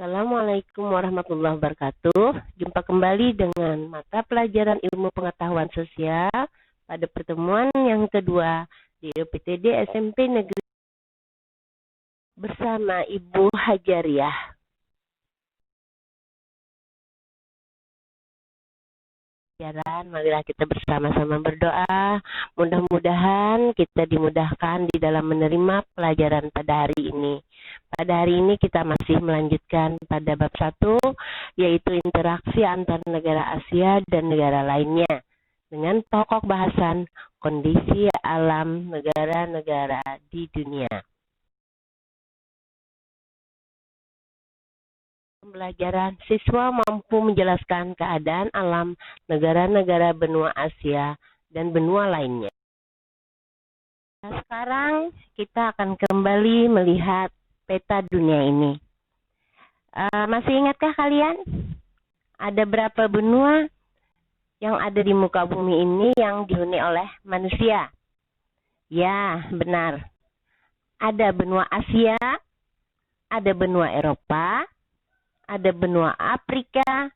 Assalamualaikum warahmatullahi wabarakatuh. Jumpa kembali dengan mata pelajaran ilmu pengetahuan sosial pada pertemuan yang kedua di UPTD SMP Negeri bersama Ibu Hajariah. Marilah kita bersama-sama berdoa. Mudah-mudahan kita dimudahkan di dalam menerima pelajaran pada hari ini. Pada hari ini kita masih melanjutkan pada bab 1, yaitu interaksi antar negara Asia dan negara lainnya, dengan pokok bahasan kondisi alam negara-negara di dunia. Pembelajaran siswa mampu menjelaskan keadaan alam negara-negara benua Asia dan benua lainnya. Nah, sekarang kita akan kembali melihat peta dunia ini. Masih ingatkah kalian? Ada berapa benua yang ada di muka bumi ini yang dihuni oleh manusia? Ya, benar. Ada benua Asia, ada benua Eropa, ada benua Afrika,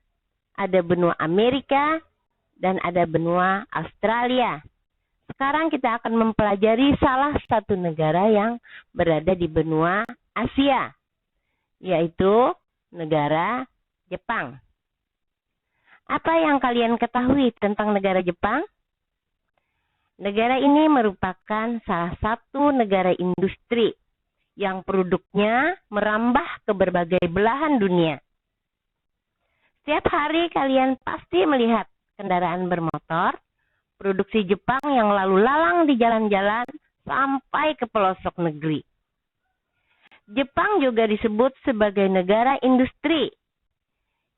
ada benua Amerika, dan ada benua Australia. Sekarang kita akan mempelajari salah satu negara yang berada di benua Asia, yaitu negara Jepang. Apa yang kalian ketahui tentang negara Jepang? Negara ini merupakan salah satu negara industri yang produknya merambah ke berbagai belahan dunia. Setiap hari kalian pasti melihat kendaraan bermotor, produksi Jepang yang lalu lalang di jalan-jalan sampai ke pelosok negeri. Jepang juga disebut sebagai negara industri.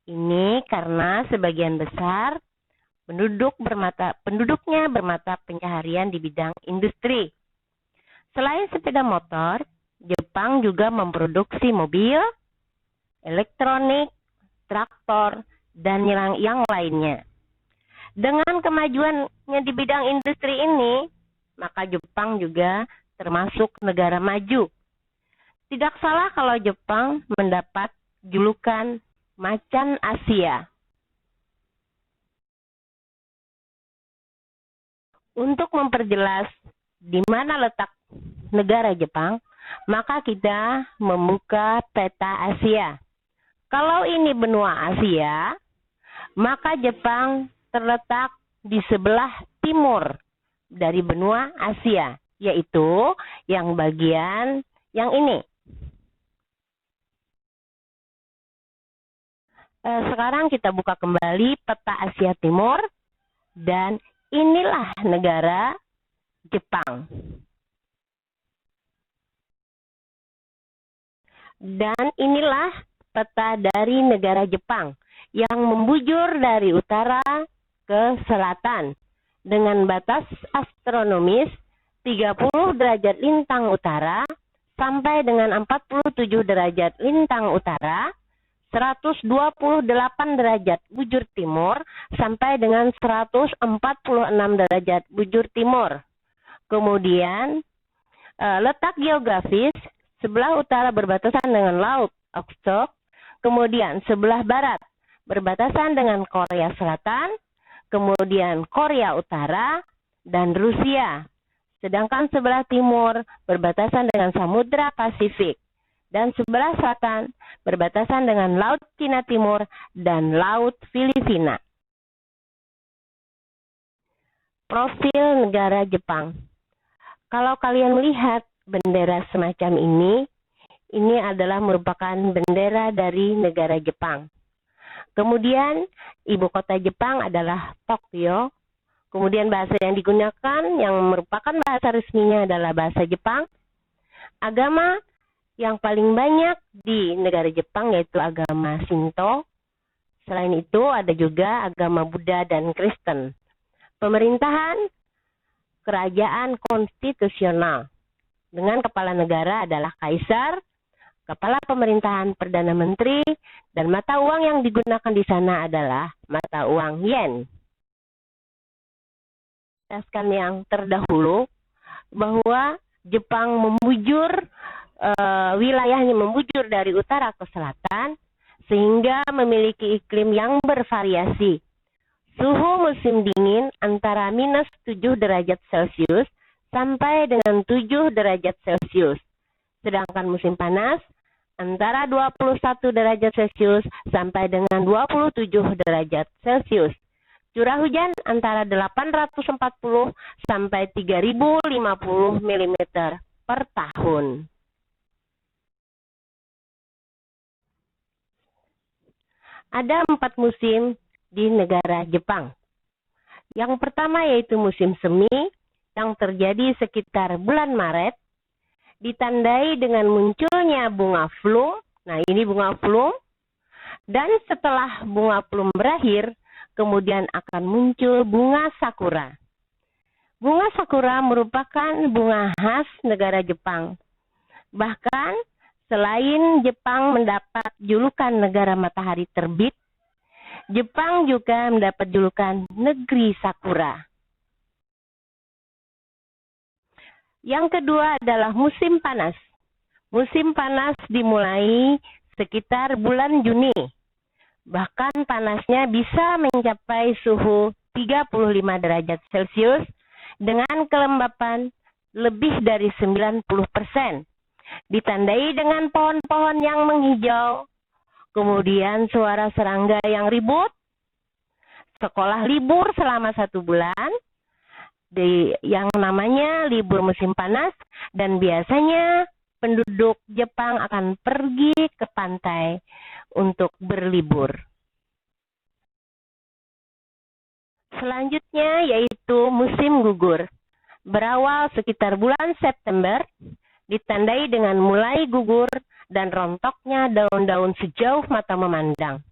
Ini karena sebagian besar penduduknya bermata pencaharian di bidang industri. Selain sepeda motor, Jepang juga memproduksi mobil, elektronik, traktor, dan yang lainnya. Dengan kemajuannya di bidang industri ini, maka Jepang juga termasuk negara maju. Tidak salah kalau Jepang mendapat julukan Macan Asia. Untuk memperjelas di mana letak negara Jepang, maka kita membuka peta Asia. Kalau ini benua Asia, maka Jepang terletak di sebelah timur dari benua Asia, yaitu yang bagian yang ini. Sekarang kita buka kembali peta Asia Timur, dan inilah negara Jepang. Dan inilah peta dari negara Jepang yang membujur dari utara ke selatan dengan batas astronomis 30 derajat lintang utara sampai dengan 47 derajat lintang utara, 128 derajat bujur timur sampai dengan 146 derajat bujur timur. Kemudian letak geografis sebelah utara berbatasan dengan Laut Okhotsk, kemudian sebelah barat berbatasan dengan Korea Selatan, kemudian Korea Utara, dan Rusia. Sedangkan sebelah timur berbatasan dengan Samudra Pasifik, dan sebelah selatan berbatasan dengan Laut Cina Timur dan Laut Filipina. Profil negara Jepang. Kalau kalian melihat bendera semacam ini adalah merupakan bendera dari negara Jepang. Kemudian ibu kota Jepang adalah Tokyo. Kemudian bahasa yang digunakan yang merupakan bahasa resminya adalah bahasa Jepang. Agama yang paling banyak di negara Jepang yaitu agama Shinto. Selain itu ada juga agama Buddha dan Kristen. Pemerintahan kerajaan konstitusional dengan kepala negara adalah kaisar, kepala pemerintahan Perdana Menteri, dan mata uang yang digunakan di sana adalah mata uang yen. Jelaskan yang terdahulu bahwa Jepang membujur, wilayahnya membujur dari utara ke selatan sehingga memiliki iklim yang bervariasi. Suhu musim dingin antara -7 derajat Celcius sampai dengan 7 derajat Celcius. Sedangkan musim panas antara 21 derajat Celcius sampai dengan 27 derajat Celcius. Curah hujan antara 840 sampai 3050 mm per tahun. Ada 4 musim di negara Jepang. Yang pertama yaitu musim semi yang terjadi sekitar bulan Maret, ditandai dengan munculnya bunga plum. Nah, ini bunga plum. Dan setelah bunga plum berakhir, kemudian akan muncul bunga sakura. Bunga sakura merupakan bunga khas negara Jepang. Bahkan, selain Jepang mendapat julukan negara matahari terbit, Jepang juga mendapat julukan negeri sakura. Yang kedua adalah musim panas. Musim panas dimulai sekitar bulan Juni. Bahkan panasnya bisa mencapai suhu 35 derajat Celcius dengan kelembapan lebih dari 90%. Ditandai dengan pohon-pohon yang menghijau, kemudian suara serangga yang ribut, sekolah libur selama 1 bulan, yang namanya libur musim panas, dan biasanya penduduk Jepang akan pergi ke pantai untuk berlibur. Selanjutnya yaitu musim gugur. Berawal sekitar bulan September, ditandai dengan mulai gugur dan rontoknya daun-daun sejauh mata memandang.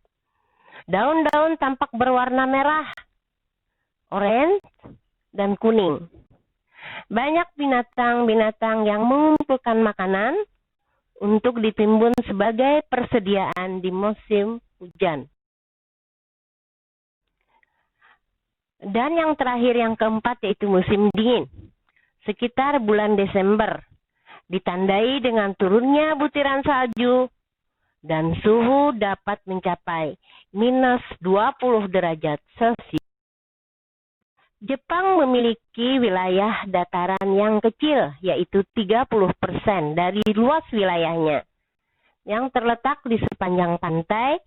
Daun-daun tampak berwarna merah, oranye, dan kuning. Banyak binatang-binatang yang mengumpulkan makanan untuk ditimbun sebagai persediaan di musim hujan. Dan yang terakhir, yang keempat, yaitu musim dingin. Sekitar bulan Desember, ditandai dengan turunnya butiran salju dan suhu dapat mencapai -20 derajat Celcius. Jepang memiliki wilayah dataran yang kecil, yaitu 30% dari luas wilayahnya, yang terletak di sepanjang pantai.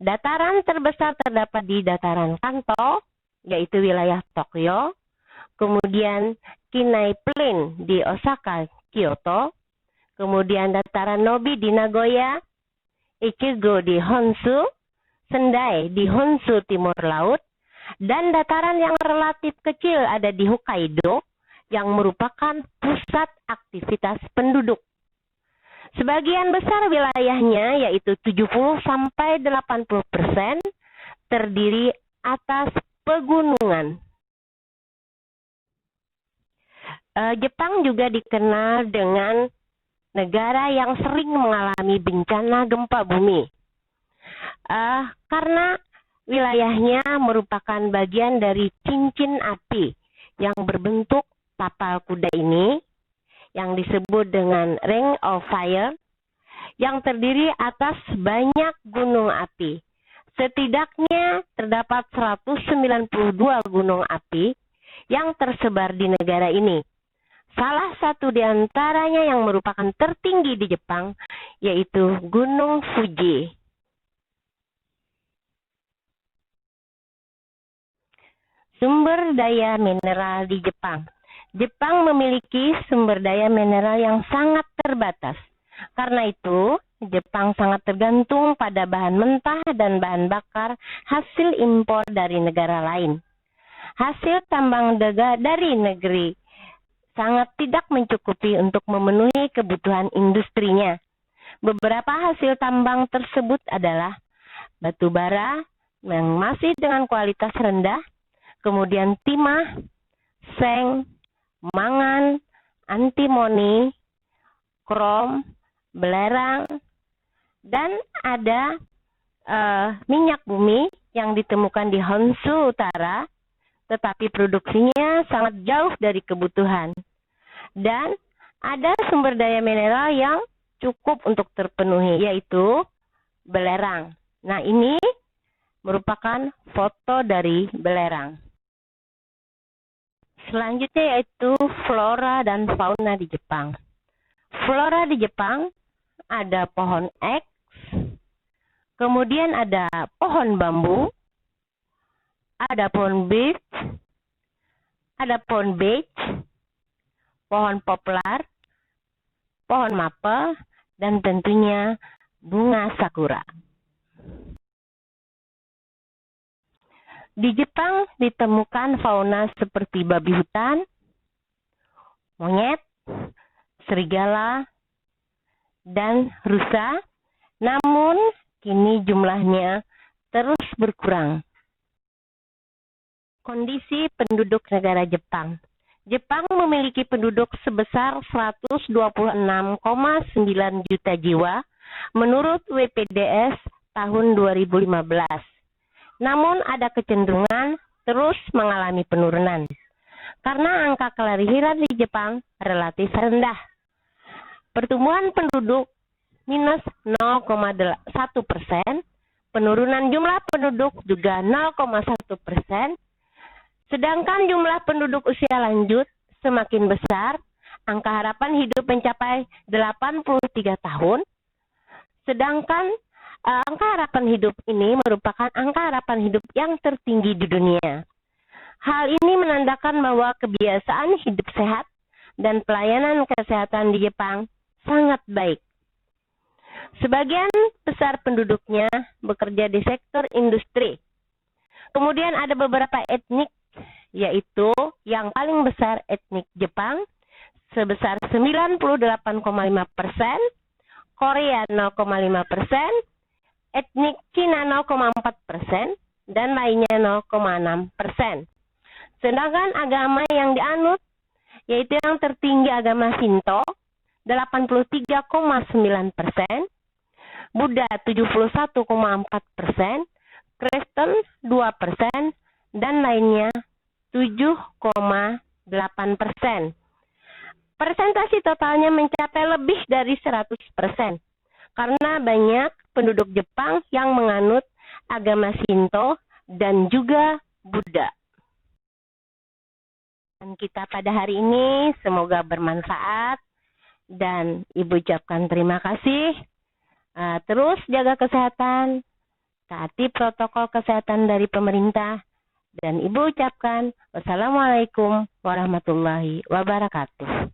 Dataran terbesar terdapat di dataran Kanto, yaitu wilayah Tokyo, kemudian Kinai Plain di Osaka, Kyoto, kemudian dataran Nobi di Nagoya, Ichigo di Honshu, Sendai di Honshu Timur Laut, dan dataran yang relatif kecil ada di Hokkaido yang merupakan pusat aktivitas penduduk. Sebagian besar wilayahnya, yaitu 70-80%, terdiri atas pegunungan. Jepang juga dikenal dengan negara yang sering mengalami bencana gempa bumi. Karena wilayahnya merupakan bagian dari cincin api yang berbentuk tapal kuda ini, yang disebut dengan Ring of Fire, yang terdiri atas banyak gunung api. Setidaknya terdapat 192 gunung api yang tersebar di negara ini. Salah satu di antaranya yang merupakan tertinggi di Jepang, yaitu Gunung Fuji. Sumber daya mineral di Jepang. Jepang memiliki sumber daya mineral yang sangat terbatas. Karena itu, Jepang sangat tergantung pada bahan mentah dan bahan bakar hasil impor dari negara lain. Hasil tambang dari negeri sangat tidak mencukupi untuk memenuhi kebutuhan industrinya. Beberapa hasil tambang tersebut adalah batu bara yang masih dengan kualitas rendah, kemudian timah, seng, mangan, antimoni, krom, belerang, dan ada minyak bumi yang ditemukan di Honshu Utara, tetapi produksinya sangat jauh dari kebutuhan. Dan ada sumber daya mineral yang cukup untuk terpenuhi, yaitu belerang. Nah, ini merupakan foto dari belerang. Selanjutnya yaitu flora dan fauna di Jepang. Flora di Jepang ada pohon X, kemudian ada pohon bambu, ada pohon beech, pohon poplar, pohon maple, dan tentunya bunga sakura. Di Jepang ditemukan fauna seperti babi hutan, monyet, serigala, dan rusa, namun kini jumlahnya terus berkurang. Kondisi penduduk negara Jepang. Jepang memiliki penduduk sebesar 126,9 juta jiwa menurut WPDS tahun 2015. Namun ada kecenderungan terus mengalami penurunan karena angka kelahiran di Jepang relatif rendah. Pertumbuhan penduduk minus 0,1%, penurunan jumlah penduduk juga 0,1%, sedangkan jumlah penduduk usia lanjut semakin besar, angka harapan hidup mencapai 83 tahun, sedangkan angka harapan hidup ini merupakan angka harapan hidup yang tertinggi di dunia. Hal ini menandakan bahwa kebiasaan hidup sehat dan pelayanan kesehatan di Jepang sangat baik. Sebagian besar penduduknya bekerja di sektor industri. Kemudian ada beberapa etnik, yaitu yang paling besar etnik Jepang sebesar 98,5%, Korea 0,5%, etnik Cina 0,4%, dan lainnya 0,6%. Sedangkan agama yang dianut, yaitu yang tertinggi agama Shinto, 83,9%, Buddha 71,4%, Kristen 2%, dan lainnya 7,8%. Persentase totalnya mencapai lebih dari 100%, karena banyak penduduk Jepang yang menganut agama Shinto dan juga Buddha. Dan kita pada hari ini semoga bermanfaat dan Ibu ucapkan terima kasih. Terus jaga kesehatan, taati protokol kesehatan dari pemerintah, dan Ibu ucapkan wassalamualaikum warahmatullahi wabarakatuh.